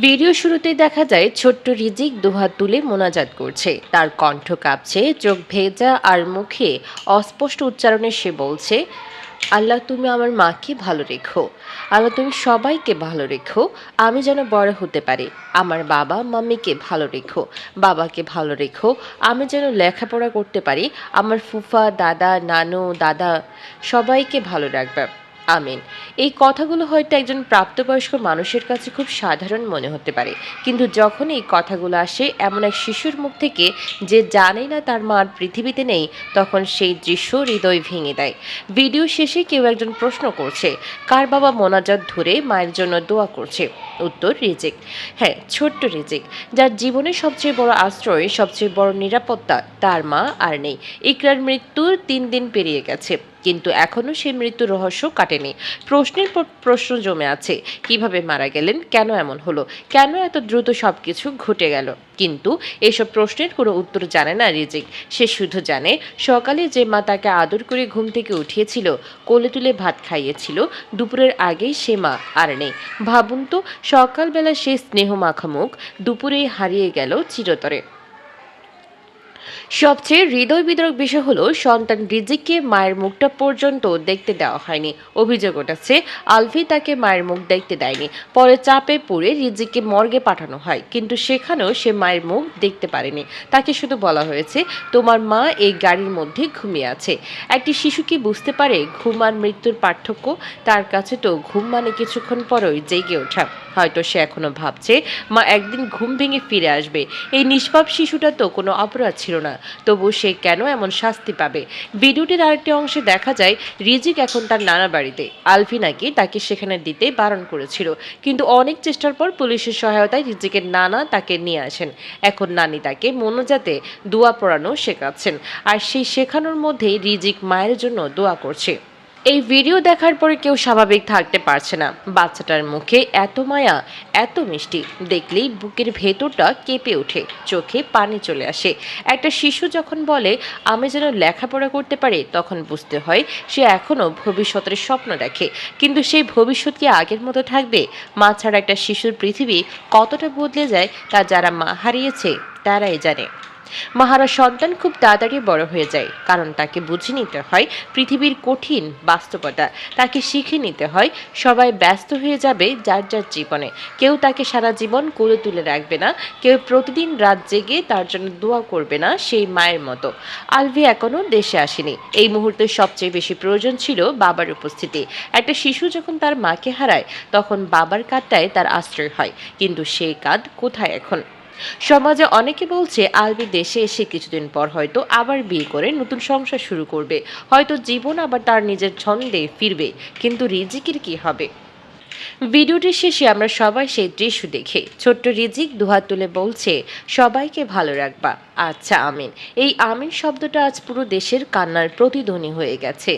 Video শুরুতেই দেখা যায় ছোট্ট রিজিক দুহাত তুলে মোনাজাত করছে। তার কণ্ঠ কাঁপছে, চোখ ভেজা আর মুখে অস্পষ্ট উচ্চারণে সে বলছে, আল্লাহ তুমি আমার মাকে ভালো রেখো। আল্লাহ তুমি সবাইকে ভালো রেখো। আমি যেন বড় হতে পারি। আমার বাবা মাম্মিকে ভালো রেখো। বাবাকে ভালো রেখো। আমি যেন লেখাপড়া করতে পারি। আমার ফুফা দাদা নানু দাদা সবাইকে ভালো রাখবে। আমিন। এই কথাগুলো হয়তো একজন প্রাপ্তবয়স্ক মানুষের কাছে খুব সাধারণ মনে হতে পারে, কিন্তু যখন এই কথাগুলো আসে এমন এক শিশুর মুখ থেকে যে জানে না তার মা আর পৃথিবীতে নেই, তখন সেই দৃশ্য হৃদয় ভেঙে দেয়। ভিডিও শেষে কেউ একজন প্রশ্ন করছে, কার বাবা মোনাজাত ধরে মায়ের জন্য দোয়া করছে? উত্তর, রিজিক। হ্যাঁ, ছোট্ট রিজিক, যার জীবনের সবচেয়ে বড় আশ্রয়, সবচেয়ে বড় নিরাপত্তা। তার মা আর নেই। ইকরার মৃত্যুর 3 দিন পেরিয়ে গেছে, কিন্তু এখনও সেই মৃত্যুর রহস্য কাটেনি। প্রশ্নের পর প্রশ্ন জমে আছে। কিভাবে মারা গেলেন? কেন এমন হলো? কেন এত দ্রুত সবকিছু ঘটে গেল? কিন্তু এসব প্রশ্নের কোনো উত্তর জানে না রিজিক। সে শুধু জানে, সকালে যে মা তাকে আদর করে ঘুম থেকে উঠিয়েছিল, কোলে তুলে ভাত খাইয়েছিল, দুপুরের আগেই সে মা আর নেই। ভাবুন তো, সকালবেলা সে স্নেহ মাখা মুখ দুপুরেই হারিয়ে গেল চিরতরে। সবচেয়ে হৃদয় বিদারক বিষয় হলো, সন্তান রিজিককে মায়ের মুখটা পর্যন্ত দেখতে দেওয়া হয়নি। অভিযোগ উঠেছে আলভি তাকে মায়ের মুখ দেখতে দেয়নি। পরে চাপে পড়ে রিজিককে মর্গে পাঠানো হয়, কিন্তু সেখানেও সে মায়ের মুখ দেখতে পারেনি। তাকে শুধু বলা হয়েছে, তোমার মা এই গাড়ির মধ্যে ঘুমিয়ে আছে। একটি শিশু কি বুঝতে পারে ঘুম আর মৃত্যুর পার্থক্য? তার কাছে তো ঘুম মানে কিছুক্ষণ পরই জেগে ওঠা। হয়তো সে এখনো ভাবছে, মা একদিন ঘুম ভেঙে ফিরে আসবে। এই নিষ্পাপ শিশুটা তো কোনো অপরাধ ছিল না, তবু সে কেন এমন শাস্তি পাবে? ভিডিওটির আরেকটি অংশে দেখা যায় রিজিক এখন তার নানা বাড়িতে। আলফি নাকি তাকে সেখানে দিতে বারণ করেছিল, কিন্তু অনেক চেষ্টার পর পুলিশের সহায়তায় রিজিকের নানা তাকে নিয়ে আসেন। এখন নানি তাকে মোনাজাতে দোয়া পড়ানো শেখাচ্ছেন, আর সেই শেখানোর মধ্যেই রিজিক মায়ের জন্য দোয়া করছে। এই ভিডিও দেখার পরে কেউ স্বাভাবিক থাকতে পারছে না। বাচ্চাটার মুখে এত মায়া, এত মিষ্টি, দেখলেই বুকের ভেতরটা কেঁপে ওঠে, চোখে পানি চলে আসে। একটা শিশু যখন বলে, আমি যেন লেখাপড়া করতে পারি, তখন বুঝতে হয় সে এখনও ভবিষ্যতের স্বপ্ন দেখে। কিন্তু সেই ভবিষ্যৎ কি আগের মতো থাকবে? মা ছাড়া একটা শিশুর পৃথিবী কতটা বদলে যায়, তা যারা মা হারিয়েছে তারাই জানে। মাহারা সন্তান খুব তাড়াতাড়ি বড় হয়ে যায়, কারণ তাকে বুঝে নিতে হয় পৃথিবীর কঠিন বাস্তবতা। তাকে শিখে নিতে হয় সবাই ব্যস্ত হয়ে যাবে যার যার জীবনে। কেউ তাকে সারা জীবন কোলে তুলে রাখবে না, কেউ প্রতিদিন রাত জেগে তার জন্য দোয়া করবে না সেই মায়ের মতো। আলভি এখনো দেশে আসেনি। এই মুহূর্তে সবচেয়ে বেশি প্রয়োজন ছিল বাবার উপস্থিতি। একটা শিশু যখন তার মাকে হারায়, তখন বাবার কাঁধটায় তার আশ্রয় হয়, কিন্তু সেই কাঁধ কোথায় এখন? সমাজে অনেকে বলছে আলবি দেশে এসে কিছুদিন পর হয়তো আবার বিয়ে করে নতুন সংসার শুরু করবে, হয়তো জীবন আবার তার নিজের ছন্দে ফিরবে। কিন্তু রিজিকের কি হবে? ভিডিওটির শেষে আমরা সবাই সেই দৃশ্য দেখে ছোট্ট রিজিক দুহাত তুলে বলছে, সবাইকে ভালো রাখবা। আচ্ছা, আমিন। এই আমিন শব্দটা আজ পুরো দেশের কান্নার প্রতিধ্বনি হয়ে গেছে।